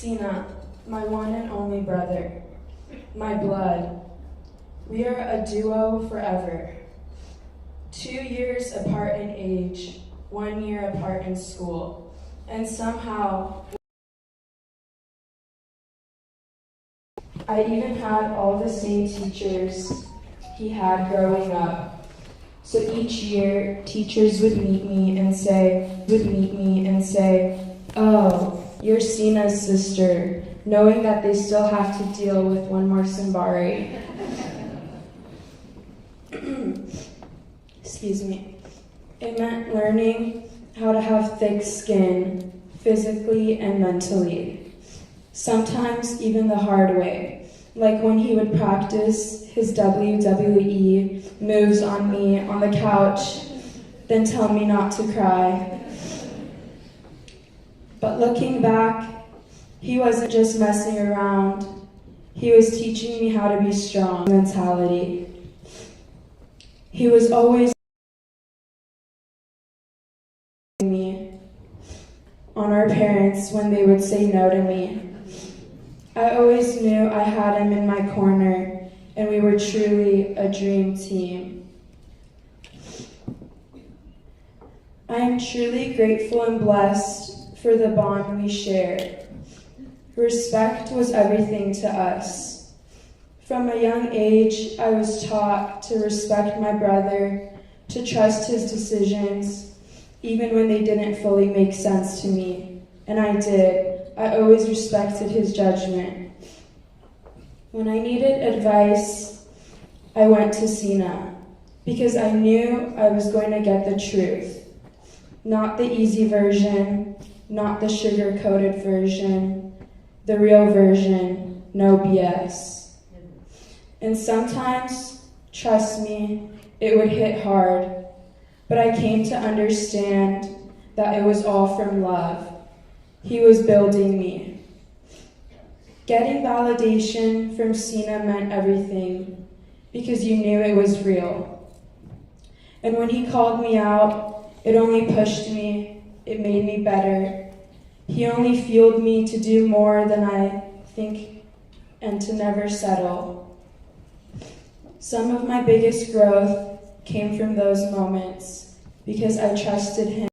Cena, my one and only brother, my blood. We are a duo forever. 2 years apart in age, 1 year apart in school, and somehow I even had all the same teachers he had growing up. So each year, teachers would meet me and say, "Oh, you're Sina's sister," knowing that they still have to deal with one more Sinbari. Excuse me. It meant learning how to have thick skin, physically and mentally. Sometimes even the hard way, like when he would practice his WWE moves on me on the couch, then tell me not to cry. But looking back, he wasn't just messing around. He was teaching me how to be strong mentality. He was always me on our parents when they would say no to me. I always knew I had him in my corner, and we were truly a dream team. I am truly grateful and blessed for the bond we shared. Respect was everything to us. From a young age, I was taught to respect my brother, to trust his decisions, even when they didn't fully make sense to me. And I did. I always respected his judgment. When I needed advice, I went to Cena, because I knew I was going to get the truth. Not the easy version, not the sugar-coated version, the real version, no BS. And sometimes, trust me, it would hit hard, but I came to understand that it was all from love. He was building me. Getting validation from Cena meant everything, because you knew it was real. And when he called me out, it only pushed me, it made me better. He only fueled me to do more than I think and to never settle. Some of my biggest growth came from those moments, because I trusted him.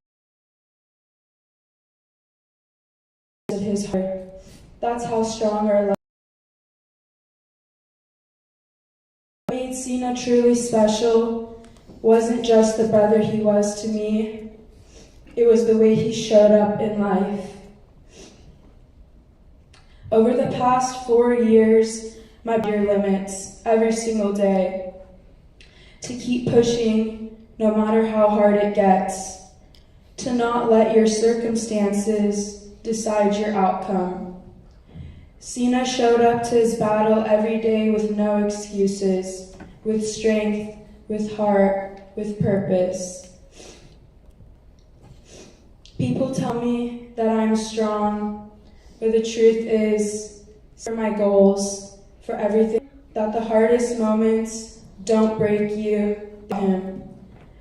His heart. That's how strong our love. What made Cena truly special wasn't just the brother he was to me, it was the way he showed up in life. Over the past 4 years, my limits every single day. To keep pushing no matter how hard it gets. To not let your circumstances decide your outcome. Cena showed up to his battle every day with no excuses, with strength, with heart, with purpose. People tell me that I'm strong, but the truth is, for my goals, for everything, that the hardest moments don't break you. Him.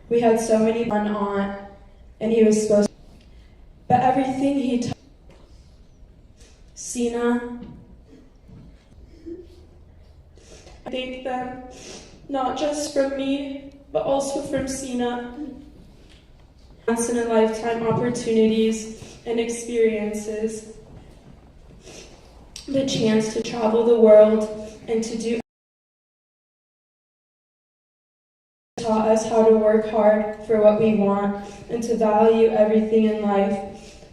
We had so many fun on, and he was supposed to, but everything he taught Cena, I thank them, not just from me, but also from Cena. Once-in-a-lifetime opportunities and experiences. The chance to travel the world and to do taught us how to work hard for what we want and to value everything in life,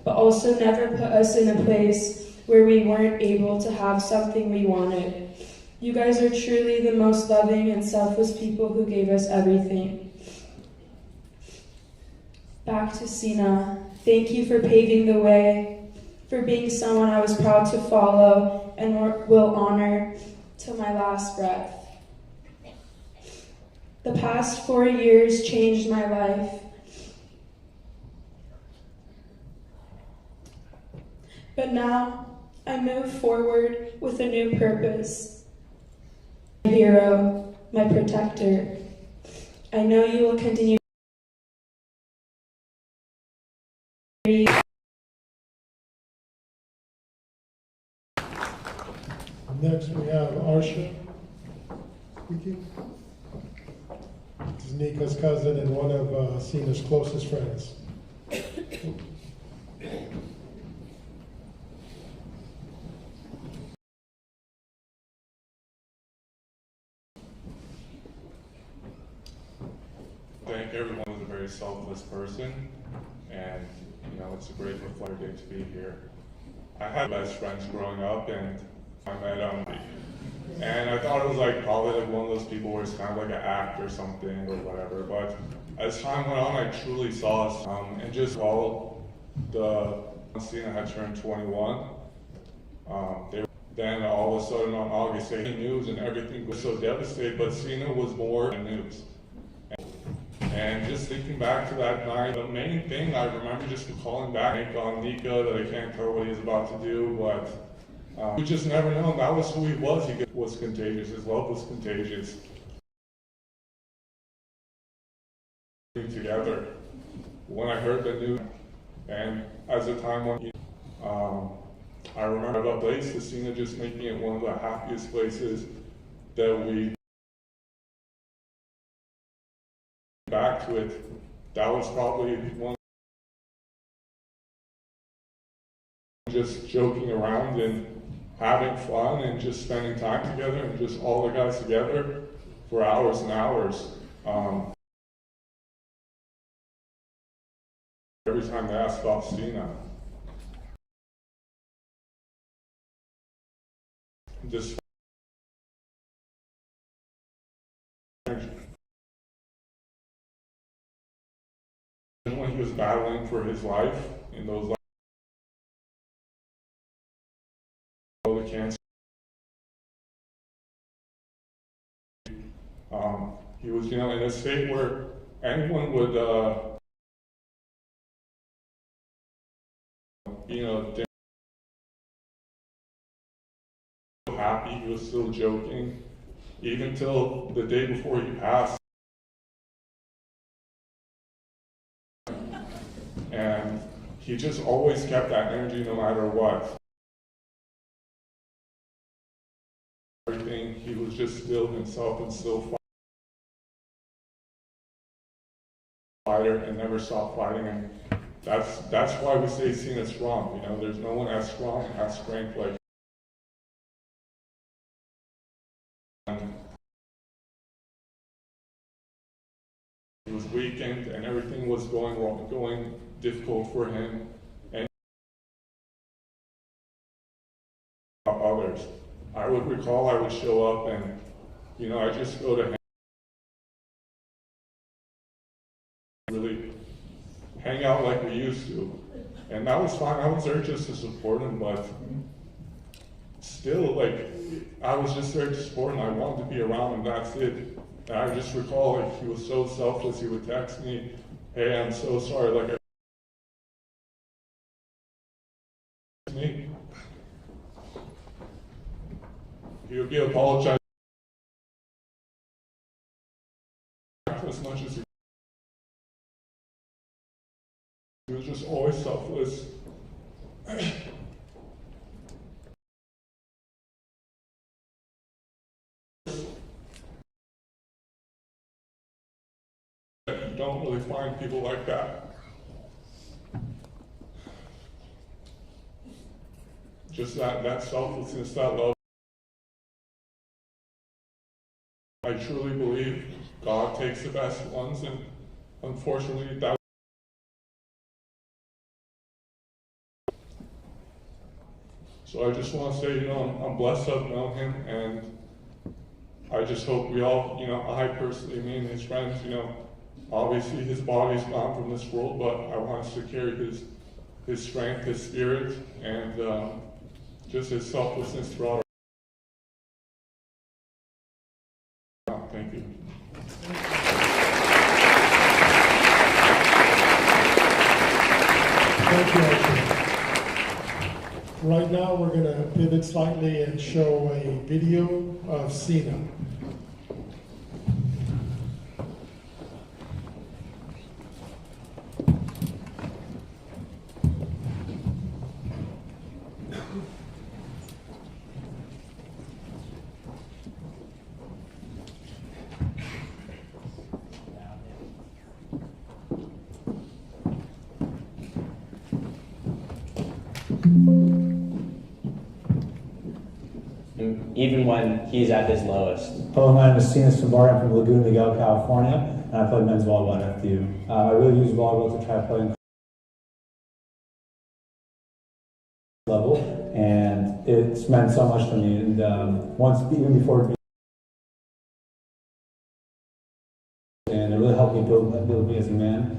but also never put us in a place where we weren't able to have something we wanted. You guys are truly the most loving and selfless people who gave us everything. Back to Cena. Thank you for paving the way, for being someone I was proud to follow and will honor till my last breath. The past 4 years changed my life. But now, I move forward with a new purpose. My hero, my protector. I know you will continue Next we have Arsha speaking. This is Nika's cousin and one of Cena's closest friends. I think everyone is a very selfless person, and it's a great reflector to be here. I had best friends growing up, and I met and I thought it was probably one of those people where it's kind of like an act or something or whatever. But as time went on, I truly saw and just all Cena had turned 21. Then all of a sudden on August 8th, news and everything was so devastated, but Cena was more than news. And just thinking back to that night, the main thing I remember just calling back on Nika that I can't tell what he's about to do, but we just never known. That was who he was. He was contagious. His love was contagious. Together, when I heard the news, and as the time went, I remember the place, the Cena just making it one of the happiest places that we. Back to it, that was probably one. Just joking around and having fun and just spending time together and just all the guys together for hours and hours. Every time they asked about Cena, just when he was battling for his life in those the cancer, he was in a state where anyone would happy. He was still joking even till the day before he passed. And he just always kept that energy no matter what. Everything, he was just still himself and still fighter and never stopped fighting. And that's why we say Cena's strong. There's no one as strong and has strength like he was weakened and everything was going wrong, going difficult for him and others. I would recall I would show up and I just go to him, really hang out like we used to, and that was fine. I was there just to support him, but still, I was just there to support him. I wanted to be around him. That's it. And I just recall he was so selfless. He would text me, "Hey, I'm so sorry." He would be apologizing as much as he was just always selfless. You don't really find people like that. Just that selflessness, that love. I truly believe God takes the best ones, and unfortunately that. So I just want to say, I'm blessed to have known him, and I just hope we all, I personally, me and his friends, obviously his body's gone from this world, but I want us to carry his strength, his spirit, and just his selflessness throughout our. Thank you. Thank you, Archie. Right now, we're going to pivot slightly and show a video of Cena. Even when he's at his lowest. Hello, my name is Sina Sinbari. I'm from Laguna Niguel, California, and I play men's volleyball at FDU. I really use volleyball to try playing level, and it's meant so much to me. And even before, and it really helped me build me as a man,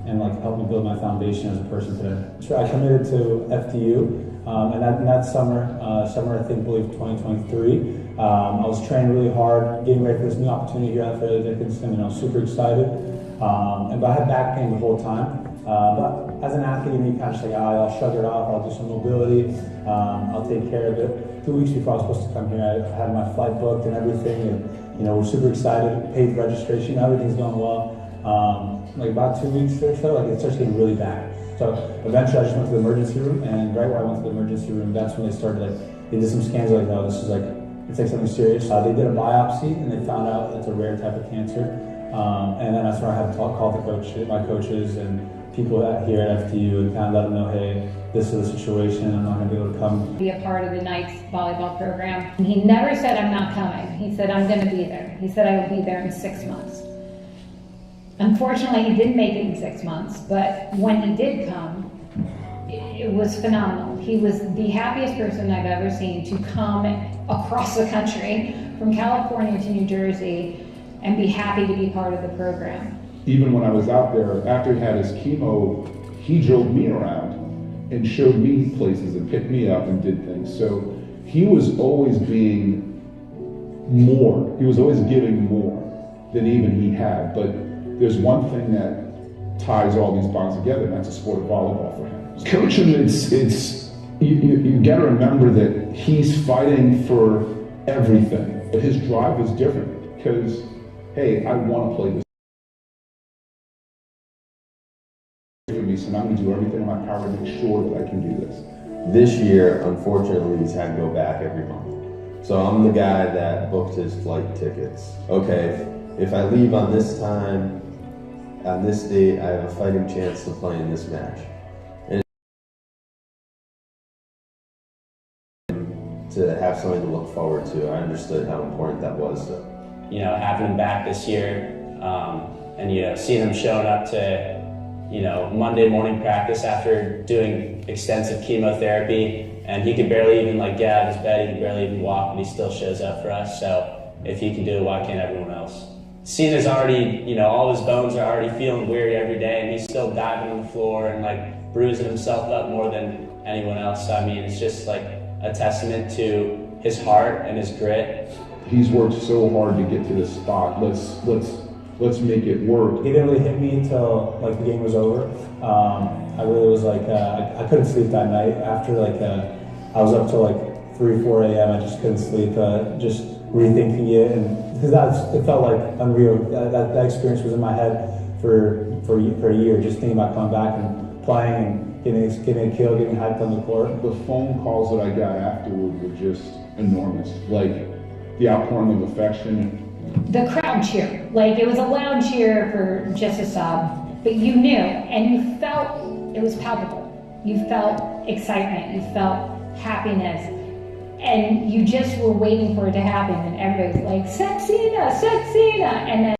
and like helped me build my foundation as a person today. So I committed to FDU. And that summer, I believe 2023, I was training really hard, getting ready for this new opportunity here at Fairleigh Dickinson, and I was super excited. But I had back pain the whole time. But as an athlete, you kind of say, I'll shrug it off, I'll do some mobility, I'll take care of it. 2 weeks before I was supposed to come here, I had my flight booked and everything, and we're super excited, paid registration, everything's going well. Like about 2 weeks or so, it starts getting really bad. So eventually I just went to the emergency room, and right where I went to the emergency room, that's when they started they did some scans, oh, this is it's something serious. They did a biopsy, and they found out it's a rare type of cancer. And then that's where I had to call my coaches and people here at FDU and kind of let them know, hey, this is the situation, I'm not going to be able to come. Be a part of the Knights volleyball program. And he never said, I'm not coming. He said, I'm going to be there. He said, I will be there in 6 months. Unfortunately, he didn't make it in 6 months, but when he did come, it was phenomenal. He was the happiest person I've ever seen to come across the country from California to New Jersey and be happy to be part of the program. Even when I was out there, after he had his chemo, he drove me around and showed me places and picked me up and did things. So he was always being more. He was always giving more than even he had. But there's one thing that ties all these bonds together, and that's the sport of volleyball for him. Coaching, you got to remember that he's fighting for everything. But his drive is different because, hey, I want to play this for me, so I'm going to do everything in my power to make sure that I can do this. This year, unfortunately, he's had to go back every month. So I'm the guy that booked his flight tickets. Okay, if I leave on this time, on this date, I have a fighting chance to play in this match. And to have something to look forward to, I understood how important that was. So. Having him back this year, and seeing him showing up to, Monday morning practice after doing extensive chemotherapy, and he could barely even get out of his bed, he could barely even walk, but he still shows up for us. So if he can do it, why can't everyone else? Cena's already, all his bones are already feeling weary every day, and he's still diving on the floor and bruising himself up more than anyone else. So, I mean, it's just a testament to his heart and his grit. He's worked so hard to get to this spot. Let's make it work. He didn't really hit me until the game was over. I really was I couldn't sleep that night. After I was up till 3, 4 a.m. I just couldn't sleep. Just rethinking it, and because it felt unreal. That experience was in my head for a year, just thinking about coming back and playing and getting a kill, getting hyped on the court. The phone calls that I got afterward were just enormous. The outpouring of affection. The crowd cheer, it was a loud cheer for just a sob, but you knew, and you felt it was palpable. You felt excitement, you felt happiness, and you just were waiting for it to happen, and everybody was like, set Cena, and then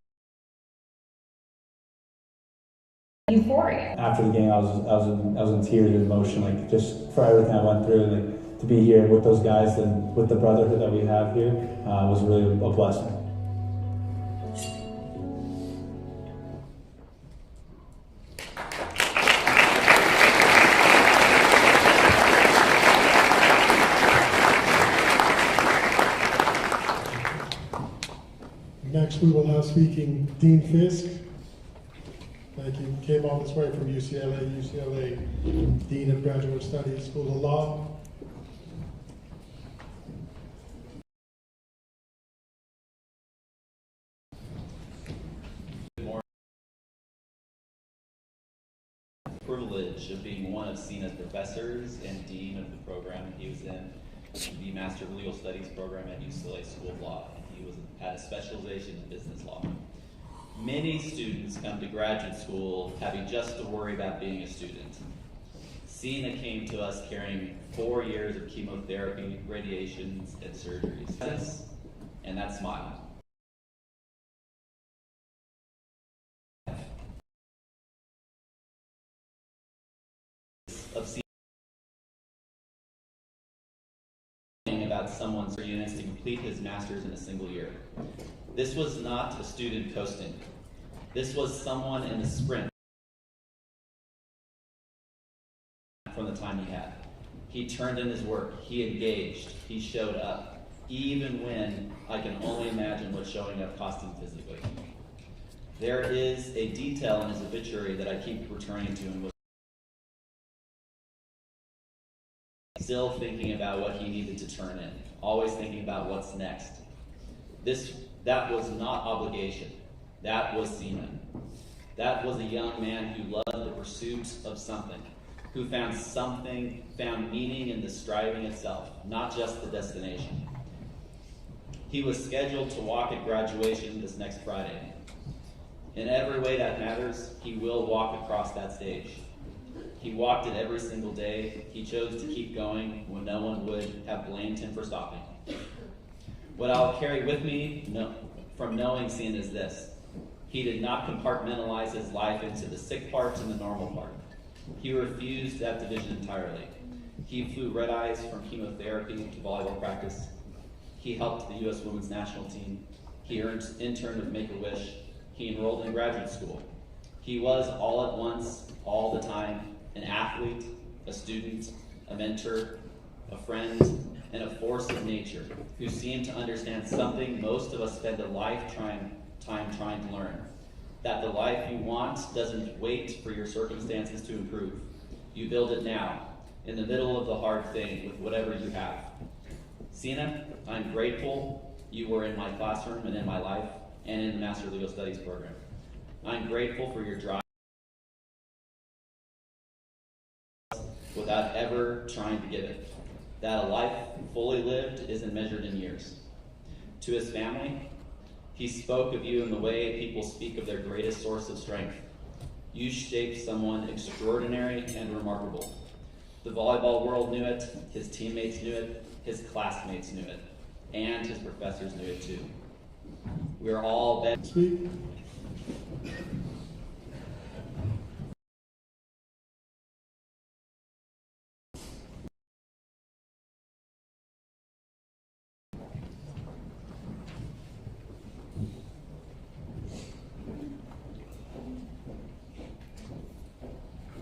euphoria. After the game, I was in tears of emotion, just for everything I went through, and to be here with those guys and with the brotherhood that we have here was really a blessing. Next, we will have speaking Dean Fisk. Thank you. Came all this way from UCLA, Dean of Graduate Studies, School of Law. Privilege of being one of Cena's professors and dean of the program he was in, the Master of Legal Studies program at UCLA School of Law. He had a specialization in business law. Many students come to graduate school having just to worry about being a student. Cena came to us carrying 4 years of chemotherapy, radiations, and surgeries. And that smile. Of seeing about someone's units to complete his master's in a single year. This was not a student coasting. This was someone in the sprint from the time he had. He turned in his work, he engaged, he showed up, even when I can only imagine what showing up cost him physically. There is a detail in his obituary that I keep returning to and was still thinking about what he needed to turn in, always thinking about what's next. That was not obligation. That was Cena. That was a young man who loved the pursuit of something, who found meaning in the striving itself, not just the destination. He was scheduled to walk at graduation this next Friday. In every way that matters, he will walk across that stage. He walked it every single day. He chose to keep going when no one would have blamed him for stopping. What I'll carry with me from knowing Cena is this. He did not compartmentalize his life into the sick part and the normal part. He refused that division entirely. He flew red-eyes from chemotherapy to volleyball practice. He helped the U.S. women's national team. He interned with Make-A-Wish. He enrolled in graduate school. He was all at once, all the time, an athlete, a student, a mentor, a friend, and a force of nature who seemed to understand something most of us spend a lifetime trying to learn. That the life you want doesn't wait for your circumstances to improve. You build it now, in the middle of the hard thing, with whatever you have. Cena, I'm grateful you were in my classroom and in my life, and in the Master of Legal Studies program. I'm grateful for your drive without ever trying to give it. That a life fully lived isn't measured in years. To his family, he spoke of you in the way people speak of their greatest source of strength. You shaped someone extraordinary and remarkable. The volleyball world knew it, his teammates knew it, his classmates knew it, and his professors knew it too. We are all Speak.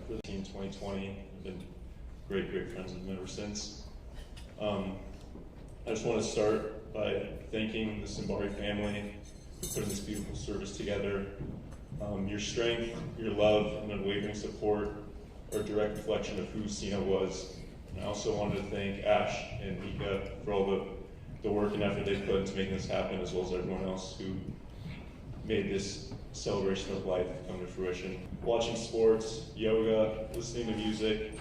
For the team 2020, I've been great friends with them ever since. I just want to start by thanking the Sinbari family for putting this beautiful service together. Your strength, your love, and unwavering support are a direct reflection of who Cena was. And I also wanted to thank Ash and Mika for all the work and effort they put into making this happen, as well as everyone else who made this celebration of life come to fruition. Watching sports, yoga, listening to music.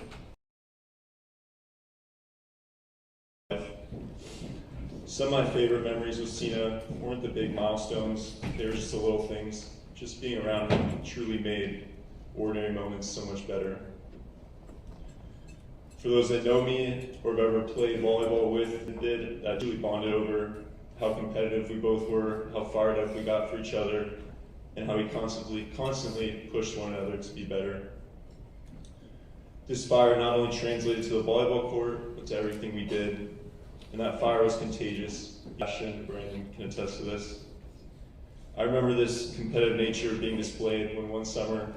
Some of my favorite memories with Cena weren't the big milestones, they were just the little things. Just being around him truly made ordinary moments so much better. For those that know me or have ever played volleyball with and did, I truly bonded over how competitive we both were, how fired up we got for each other, and how we constantly pushed one another to be better. This fire not only translated to the volleyball court, but to everything we did. And that fire was contagious. Ash and Brandon can attest to this. I remember this competitive nature being displayed when one summer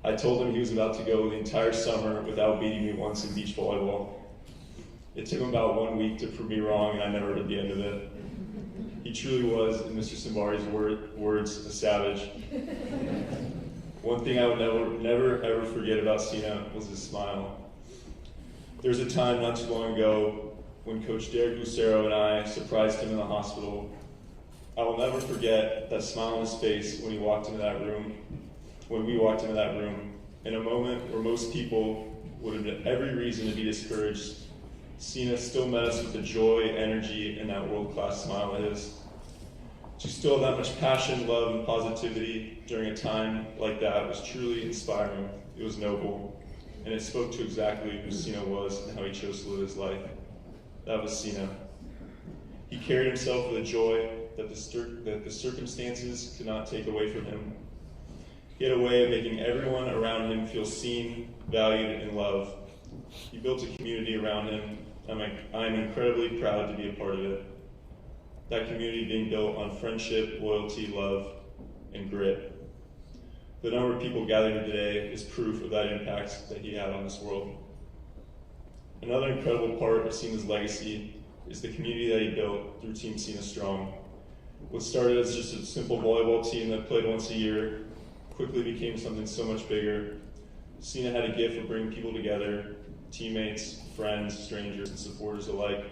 I told him he was about to go the entire summer without beating me once in beach volleyball. It took him about 1 week to prove me wrong, and I never heard the end of it. He truly was, in Mr. Sinbari's words, a savage. One thing I would never ever forget about Cena was his smile. There was a time not too long ago when Coach Derek Lucero and I surprised him in the hospital. I will never forget that smile on his face when we walked into that room, in a moment where most people would have had every reason to be discouraged. Cena still met us with the joy, energy, and that world-class smile of his. To still have that much passion, love, and positivity during a time like that was truly inspiring. It was noble. and it spoke to exactly who Cena was and how he chose to live his life. That was Cena. He carried himself with a joy that the circumstances could not take away from him. He had a way of making everyone around him feel seen, valued, and loved. He built a community around him. I'm incredibly proud to be a part of it. That community being built on friendship, loyalty, love, and grit. The number of people gathered here today is proof of that impact that he had on this world. Another incredible part of Cena's legacy is the community that he built through Team Cena Strong. What started as just a simple volleyball team that played once a year quickly became something so much bigger. Cena had a gift for bringing people together, teammates, friends, strangers, and supporters alike.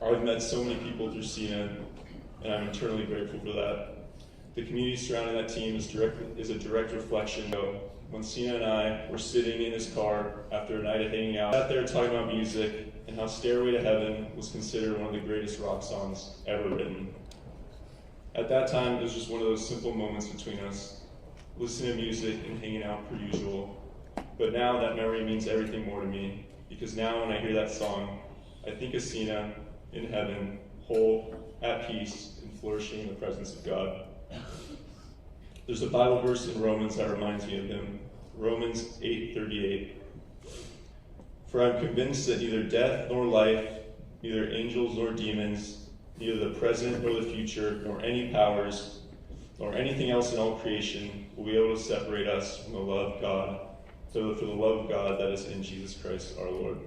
I've met so many people through Cena, and I'm eternally grateful for that. The community surrounding that team is a direct reflection of when Cena and I were sitting in his car after a night of hanging out, sat there talking about music and how Stairway to Heaven was considered one of the greatest rock songs ever written. At that time, it was just one of those simple moments between us, listening to music and hanging out per usual. But now that memory means everything more to me, because now when I hear that song, I think of Cena in heaven, whole, at peace, and flourishing in the presence of God. There's a Bible verse in Romans that reminds me of him. Romans 8:38. For I'm convinced that neither death nor life, neither angels nor demons, neither the present nor the future, nor any powers, nor anything else in all creation will be able to separate us from the love of God, for the love of God that is in Jesus Christ our Lord.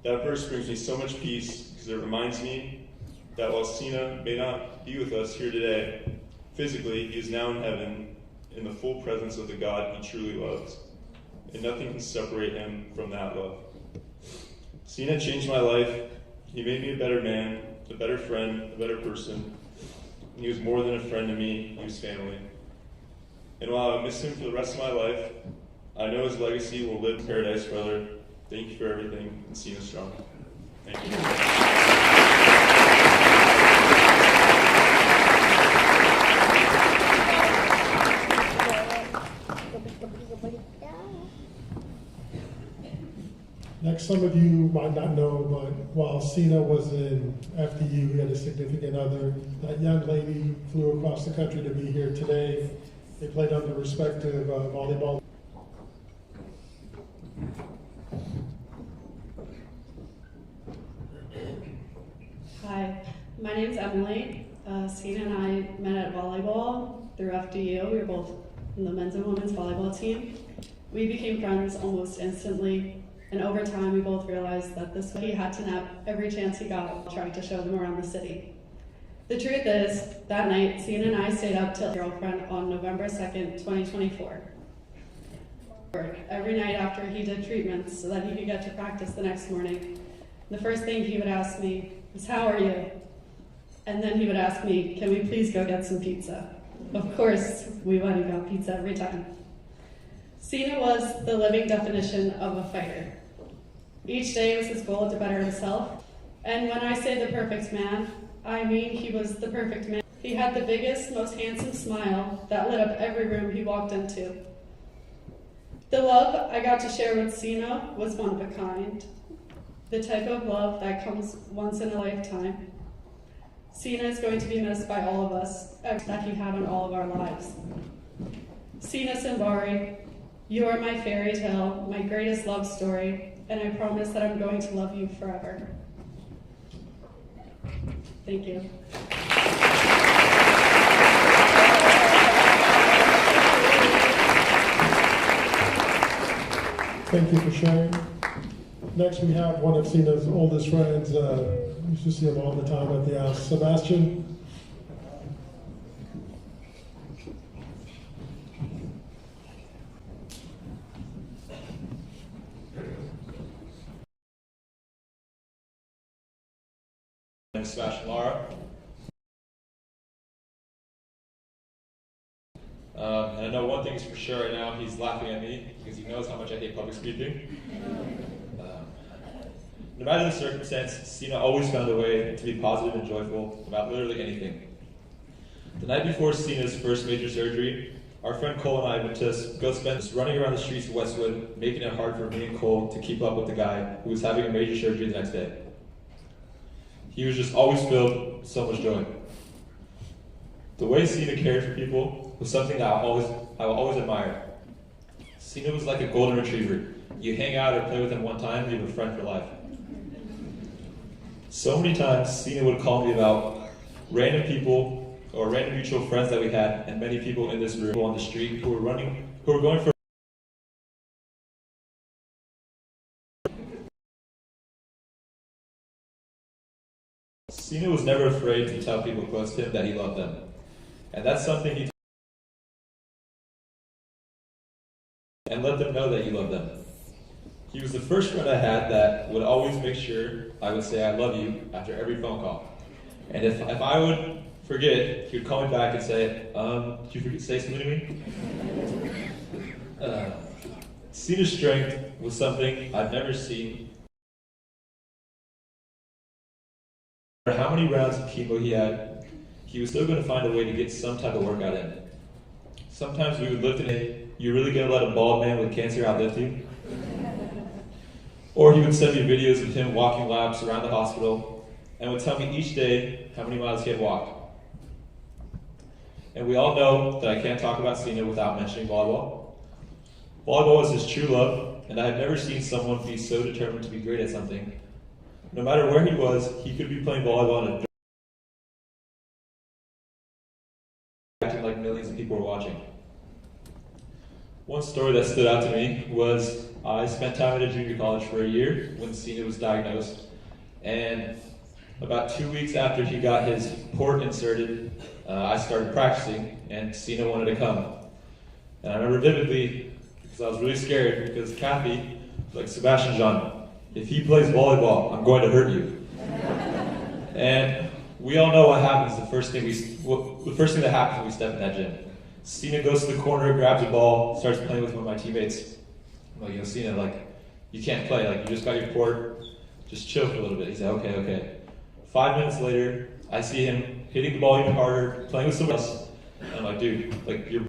That verse brings me so much peace because it reminds me that while Cena may not be with us here today, physically, he is now in heaven in the full presence of the God he truly loves, and nothing can separate him from that love. Cena changed my life. He made me a better man, a better friend, a better person. He was more than a friend to me, he was family. And while I miss him for the rest of my life, I know his legacy will live in paradise, brother. Thank you for everything, and Cena Strong. Thank you. Next, some of you might not know, but while Cena was in FDU, he had a significant other. That young lady flew across the country to be here today. They played under respective volleyball. Hi, my name's Emily. Cena and I met at volleyball through FDU. We were both in the men's and women's volleyball team. We became friends almost instantly, and over time we both realized that he had to nap every chance he got trying to show them around the city. The truth is, that night, Cena and I stayed up till girlfriend on November 2nd, 2024. Every night after he did treatments so that he could get to practice the next morning, the first thing he would ask me is, "How are you?" And then he would ask me, "Can we please go get some pizza?" Of course, we went and got pizza every time. Cena was the living definition of a fighter. Each day was his goal to better himself. And when I say the perfect man, I mean he was the perfect man. He had the biggest, most handsome smile that lit up every room he walked into. The love I got to share with Cena was one of a kind. The type of love that comes once in a lifetime. Cena is going to be missed by all of us that he had in all of our lives. Sina Sinbari, you are my fairy tale, my greatest love story, and I promise that I'm going to love you forever. Thank you. Thank you for sharing. Next, we have one of Cena's oldest friends. You used to see him all the time at the house. Sebastian. My name is Sebastian Lara. And I know one thing is for sure right now, he's laughing at me because he knows how much I hate public speaking. No matter the circumstance, Cena always found a way to be positive and joyful about literally anything. The night before Cena's first major surgery, our friend Cole and I went to go spend this running around the streets of Westwood, making it hard for me and Cole to keep up with the guy who was having a major surgery the next day. He was just always filled with so much joy. The way Cena cared for people was something that I will always admire. Cena was like a golden retriever. You hang out or play with him one time, you have a friend for life. So many times, Cena would call me about random people or random mutual friends that we had, and many people in this room on the street who were going for. Cena was never afraid to tell people close to him that he loved them. And that's something he and let them know that you love them. He was the first friend I had that would always make sure I would say I love you after every phone call. And if I would forget, he would call me back and say, did you forget to say something to me? Cena's strength was something I've never seen. No matter how many rounds of chemo he had, he was still going to find a way to get some type of workout in. Sometimes we would lift it, you really going to let a bald man with cancer outlift you? Or he would send me videos of him walking laps around the hospital and would tell me each day how many miles he had walked. And we all know that I can't talk about Cena without mentioning volleyball. Volleyball was his true love, and I have never seen someone be so determined to be great at something. No matter where he was, he could be playing volleyball and acting like millions of people were watching. One story that stood out to me was I spent time at a junior college for a year when Cena was diagnosed, and about 2 weeks after he got his port inserted, I started practicing, and Cena wanted to come. And I remember vividly, because I was really scared, because Kathy, like Sebastian Jean, if he plays volleyball, I'm going to hurt you. And we all know what happens the first thing that happens when we step in that gym. Cena goes to the corner, grabs a ball, starts playing with one of my teammates. I'm like, Cena, like, you can't play, like, you just got your port, just chill for a little bit. He said, okay. 5 minutes later, I see him hitting the ball even harder, playing with someone else. And I'm like, dude, like, you're.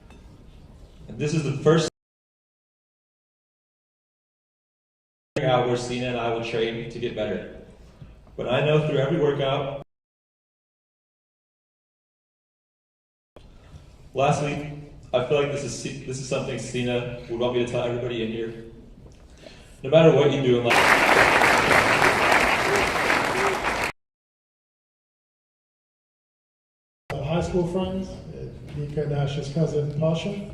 And this is the first out where Cena and I will train to get better. But I know through every workout. Lastly, I feel like this is something Cena would want me to tell everybody in here. No matter what you do in life. High school friends, Nika and Ash's cousin Pasha.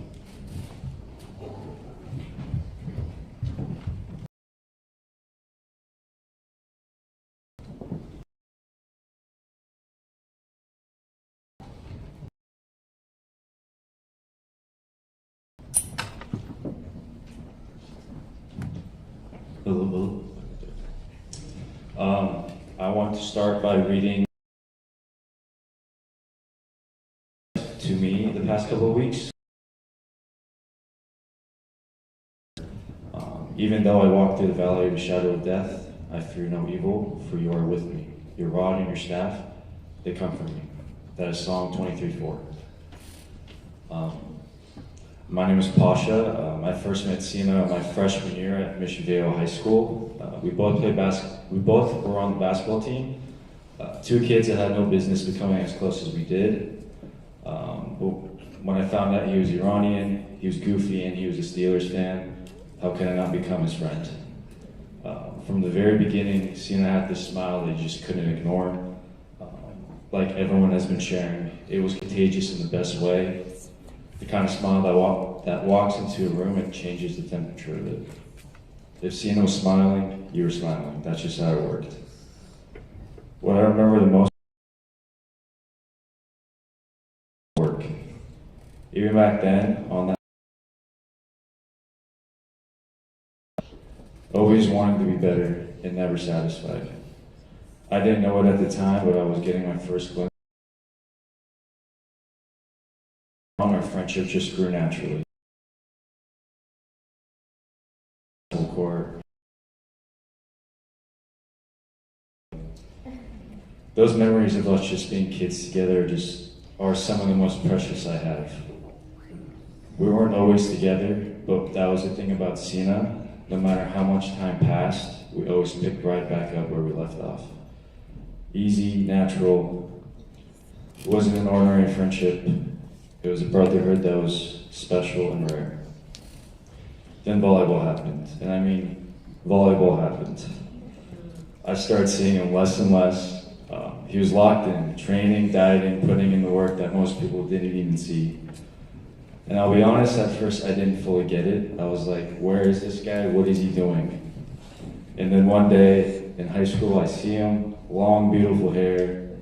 Hello. I want to start by reading to me the past couple of weeks. Even though I walked through the valley of the shadow of death, I fear no evil, for you are with me. Your rod and your staff, they comfort me. That is Psalm 23:4. My name is Pasha. I first met Cena my freshman year at Mission Viejo High School. We both were on the basketball team. Two kids that had no business becoming as close as we did. But when I found out he was Iranian, he was goofy, and he was a Steelers fan, how could I not become his friend? From the very beginning, Cena had this smile that you just couldn't ignore. Like everyone has been sharing, it was contagious in the best way. The kind of smile that walks into a room and changes the temperature of it. If Cena was smiling, you were smiling. That's just how it worked. What I remember the most work. Even back then, on that, always wanting to be better and never satisfied. I didn't know it at the time, but I was getting my first glimpse. Our friendship just grew naturally. Those memories of us just being kids together are some of the most precious I have. We weren't always together, but that was the thing about Cena. No matter how much time passed, we always picked right back up where we left off. Easy, natural. It wasn't an ordinary friendship. It was a brotherhood that was special and rare. Then volleyball happened, and I mean, volleyball happened. I started seeing him less and less. He was locked in, training, dieting, putting in the work that most people didn't even see. And I'll be honest, at first I didn't fully get it. I was like, where is this guy? What is he doing? And then one day in high school, I see him, long, beautiful hair.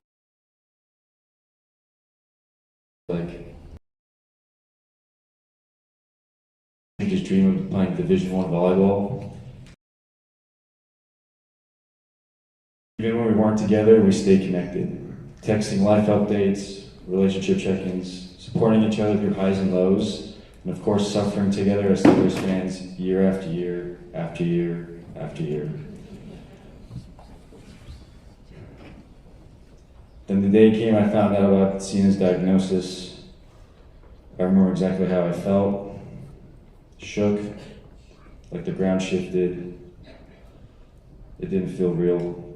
Like, I just dream of playing Division I volleyball. Even when we weren't together, we stayed connected. Texting life updates, relationship check-ins, supporting each other through highs and lows, and of course suffering together as Steelers fans year after year, after year, after year. Then the day came I found out about Cena's diagnosis. I remember exactly how I felt. Shook, like the ground shifted. It didn't feel real.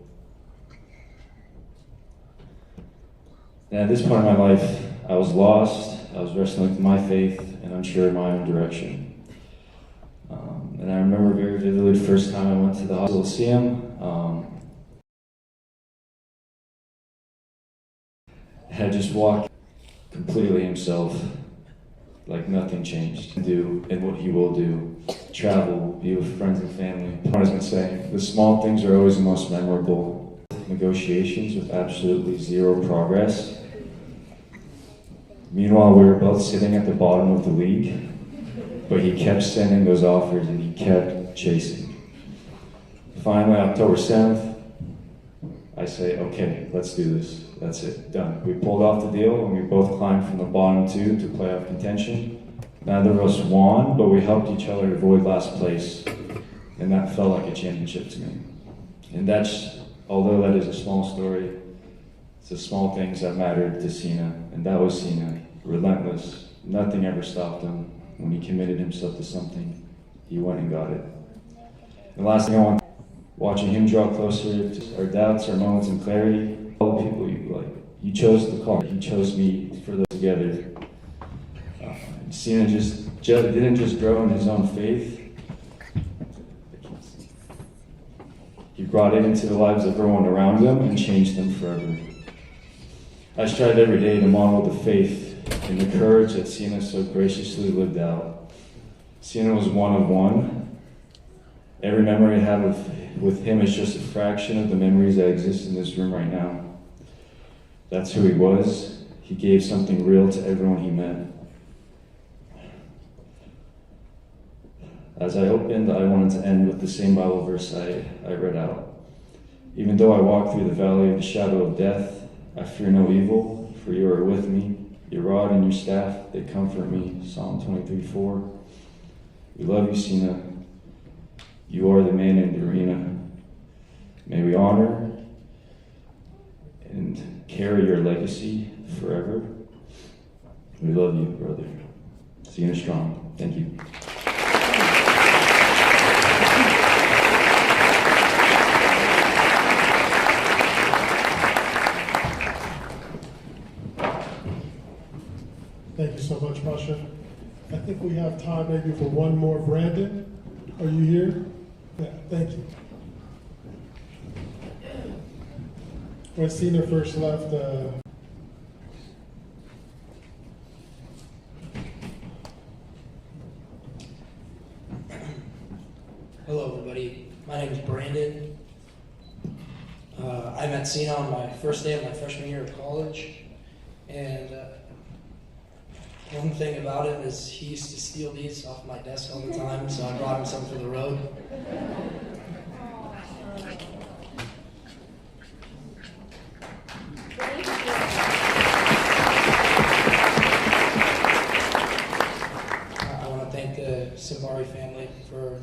And at this point in my life, I was lost, I was wrestling with my faith and unsure of my own direction. And I remember very vividly the first time I went to the hospital to see him. Had just walked completely himself, like nothing changed. Do and what he will do, travel, be with friends and family. I was been saying, the small things are always the most memorable. Negotiations with absolutely zero progress. Meanwhile, we were both sitting at the bottom of the league, but he kept sending those offers and he kept chasing. Finally, October 7th, I say, okay, let's do this. That's it, done. We pulled off the deal and we both climbed from the bottom two to playoff contention. Neither of us won, but we helped each other avoid last place, and that felt like a championship to me. And that's, although that is a small story, it's the small things that mattered to Cena, and that was Cena. Relentless. Nothing ever stopped him. When he committed himself to something, he went and got it. The last thing I want, watching him draw closer to our doubts, our moments of clarity, all the people you chose the call. He chose me for those together. Cena didn't just grow in his own faith. He brought it into the lives of everyone around him and changed them forever. I strive every day to model the faith and the courage that Cena so graciously lived out. Cena was one of one. Every memory I have with him is just a fraction of the memories that exist in this room right now. That's who he was. He gave something real to everyone he met. As I opened, I wanted to end with the same Bible verse I read out. Even though I walk through the valley of the shadow of death, I fear no evil, for you are with me. Your rod and your staff, they comfort me. Psalm 23:4. We love you, Cena. You are the man in the arena. May we honor and carry your legacy forever. We love you, brother. Cena strong. Thank you. Thank you so much, Pasha. I think we have time maybe for one more. Brandon, are you here? Yeah, thank you. When Cena first left, Hello, everybody. My name is Brandon. I met Cena on my first day of my freshman year of college, and one thing about him is he used to steal these off my desk all the time, so I brought him some for the road. I want to thank the Sinbari family for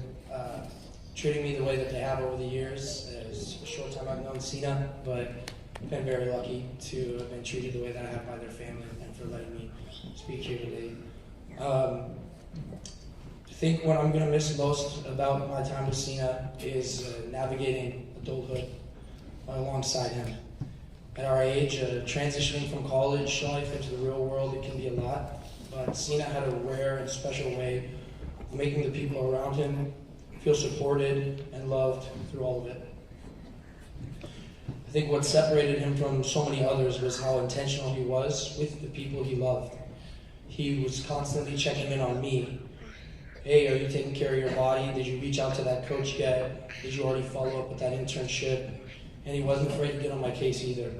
treating me the way that they have over the years. It's a short time I've known Cena, but I've been very lucky to have been treated the way that I have by their family and for letting me speak here today. I think what I'm going to miss most about my time with Cena is navigating adulthood alongside him. At our age, transitioning from college life into the real world, it can be a lot, but Cena had a rare and special way of making the people around him feel supported and loved through all of it. I think what separated him from so many others was how intentional he was with the people he loved. He was constantly checking in on me. Hey, are you taking care of your body? Did you reach out to that coach yet? Did you already follow up with that internship? And he wasn't afraid to get on my case either.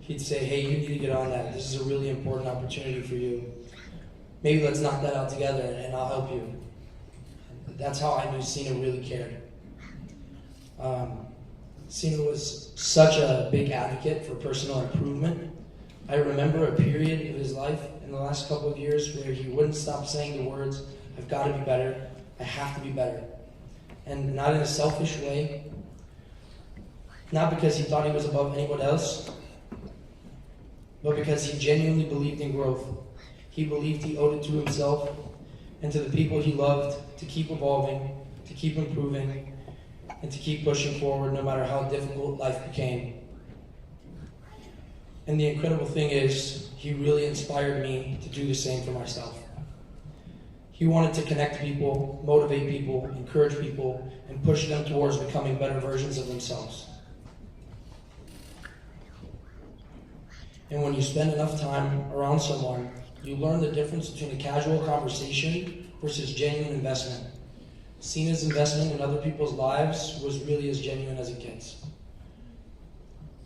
He'd say, hey, you need to get on that. This is a really important opportunity for you. Maybe let's knock that out together and I'll help you. That's how I knew Cena really cared. Cena was such a big advocate for personal improvement. I remember a period of his life in the last couple of years where he wouldn't stop saying the words, I've got to be better, I have to be better. And not in a selfish way, not because he thought he was above anyone else, but because he genuinely believed in growth. He believed he owed it to himself and to the people he loved to keep evolving, to keep improving, and to keep pushing forward no matter how difficult life became. And the incredible thing is, he really inspired me to do the same for myself. He wanted to connect people, motivate people, encourage people, and push them towards becoming better versions of themselves. And when you spend enough time around someone, you learn the difference between a casual conversation versus genuine investment. Cena's investment in other people's lives was really as genuine as it gets.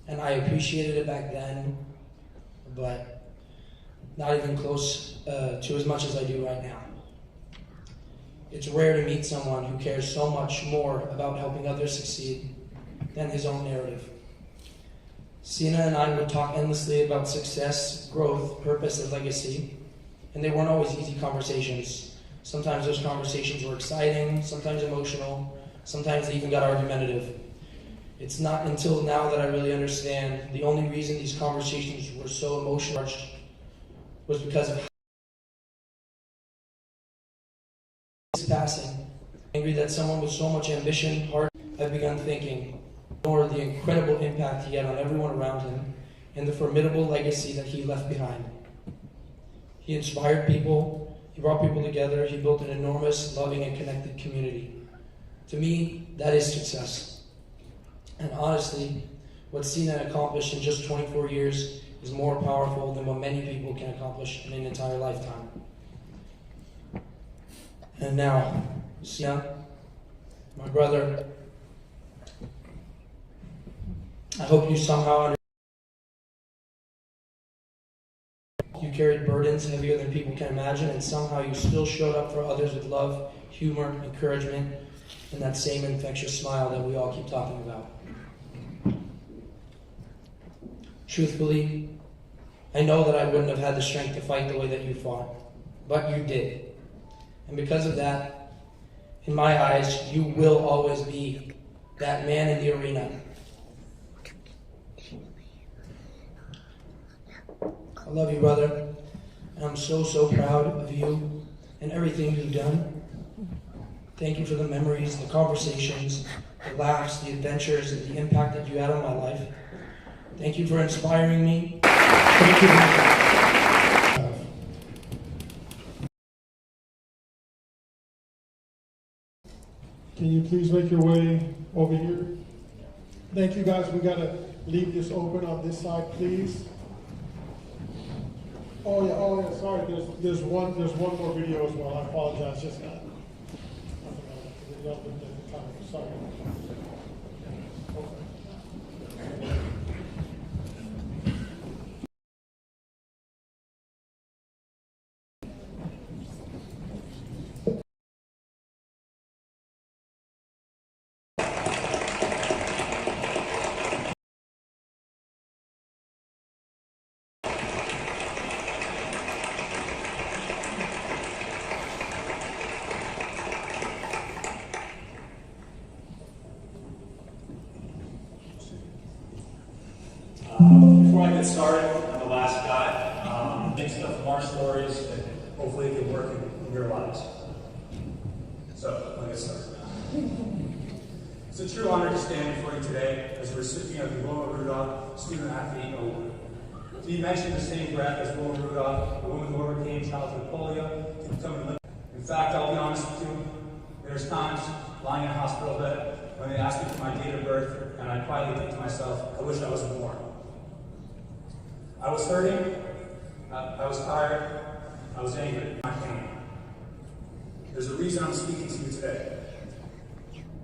And I appreciated it back then, but not even close to as much as I do right now. It's rare to meet someone who cares so much more about helping others succeed than his own narrative. Cena and I would talk endlessly about success, growth, purpose, and legacy, and they weren't always easy conversations. Sometimes those conversations were exciting, sometimes emotional, sometimes they even got argumentative. It's not until now that I really understand the only reason these conversations were so emotional was because of his passing. Angry that someone with so much ambition, heart, I've begun thinking, nor the incredible impact he had on everyone around him and the formidable legacy that he left behind. He inspired people, he brought people together, he built an enormous, loving, and connected community. To me, that is success. And honestly, what Cena accomplished in just 24 years is more powerful than what many people can accomplish in an entire lifetime. And now, Cena, my brother, I hope you somehow understand. You carried burdens heavier than people can imagine, and somehow you still showed up for others with love, humor, encouragement, and that same infectious smile that we all keep talking about. Truthfully, I know that I wouldn't have had the strength to fight the way that you fought, but you did. And because of that, in my eyes, you will always be that man in the arena. I love you, brother, and I'm so, so proud of you and everything you've done. Thank you for the memories, the conversations, the laughs, the adventures, and the impact that you had on my life. Thank you for inspiring me. Thank you. Can you please make your way over here? Thank you, guys. We got to leave this open on this side, please. Oh yeah, sorry. There's one more video as well. I apologize. Just that. Sorry. Okay. Before I get started, I'm the last guy. Mixed up from our stories, hopefully it can work in your lives. So, let me get started. It's a true honor to stand before you today as a recipient of the Wilma Rudolph Student Athlete Award. To be mentioned in the same breath as Wilma Rudolph, the woman who overcame childhood polio to become an Olympic. In fact, I'll be honest with you, there's times lying in a hospital bed when they ask me for my date of birth, and I quietly think to myself, I wish I wasn't born. I was hurting, I was tired, I was angry, I came. There's a reason I'm speaking to you today.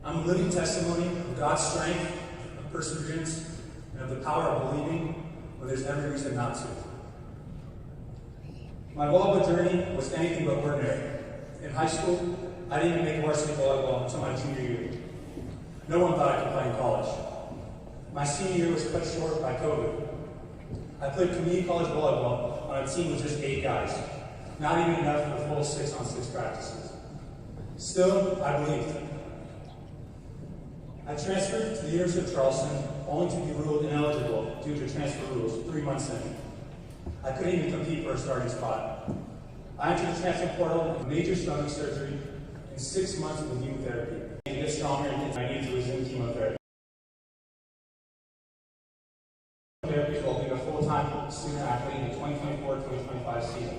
I'm a living testimony of God's strength, of perseverance, and of the power of believing when there's every reason not to. My volleyball journey was anything but ordinary. In high school, I didn't even make varsity volleyball until my junior year. No one thought I could play in college. My senior year was cut short by COVID. I played community college volleyball on a team with just 8 guys, not even enough for full 6-on-6 practices. Still, I believed. I transferred to the University of Charleston only to be ruled ineligible due to transfer rules 3 months in. I couldn't even compete for a starting spot. I entered the transfer portal with major stomach surgery and 6 months of chemotherapy. To get stronger, I needed to resume chemotherapy. Therapy while being a full-time student athlete in the 2024-2025 season.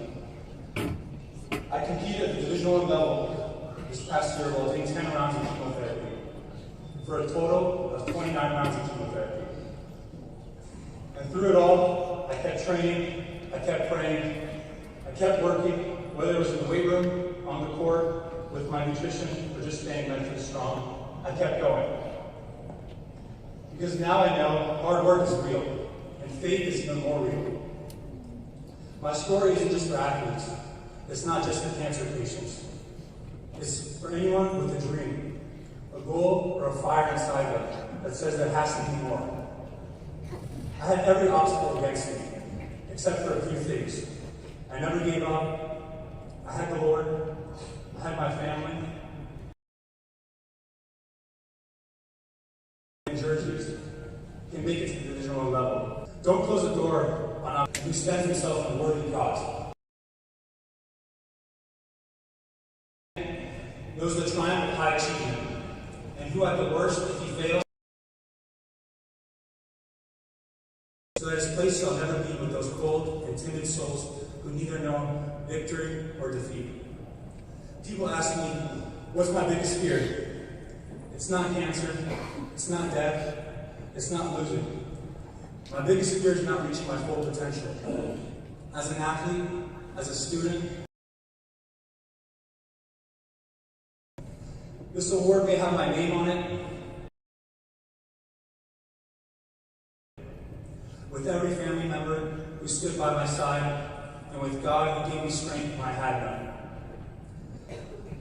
I competed at the Division I level this past year while doing 10 rounds of chemotherapy, for a total of 29 rounds of chemotherapy. And through it all, I kept training, I kept praying, I kept working, whether it was in the weight room, on the court, with my nutrition, or just staying mentally strong. I kept going. Because now I know hard work is real, and faith is even more real. My story isn't just for athletes. It's not just for cancer patients. It's for anyone with a dream, a goal, or a fire inside them that says there has to be more. I had every obstacle against me, except for a few things. I never gave up. I had the Lord. I had my family. And jerseys can make it to the Division I level. Don't close the door on who spends himself in a worthy cause. Knows the triumph of high achievement, and who at the worst, if he fails, so that his place shall never be with those cold and timid souls who neither know victory or defeat. People ask me, what's my biggest fear? It's not cancer, it's not death, it's not losing. My biggest fear is not reaching my full potential. As an athlete, as a student, this award may have my name on it. With every family member who stood by my side, and with God who gave me strength when I had none.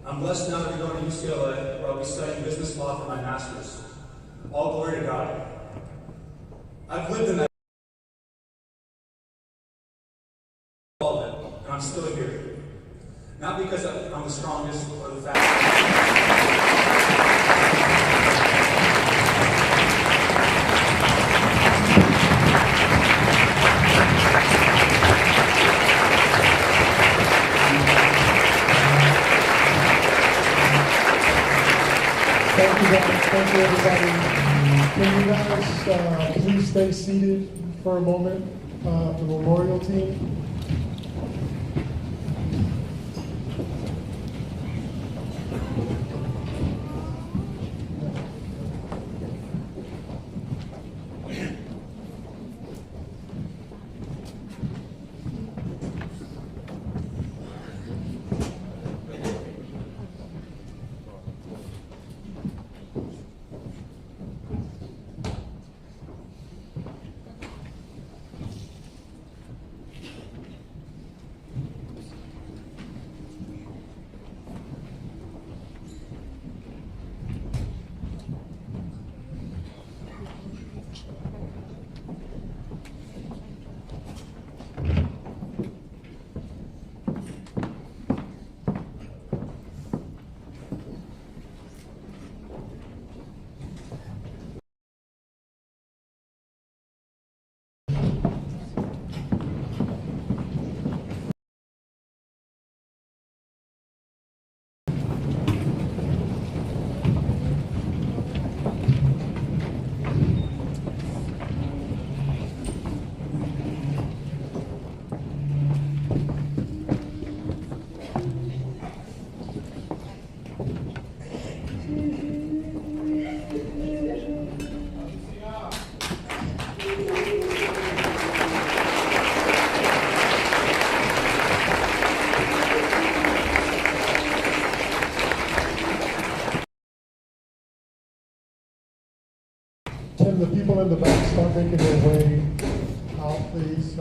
I'm blessed now to be going to UCLA, where I'll be studying business law for my master's. All glory to God. I've lived in that all of it, and I'm still here. Not because I'm the strongest or the fastest. Thank you guys. Thank you, everybody. Can you guys please stay seated for a moment? The memorial team. people in the back start making their way out, please.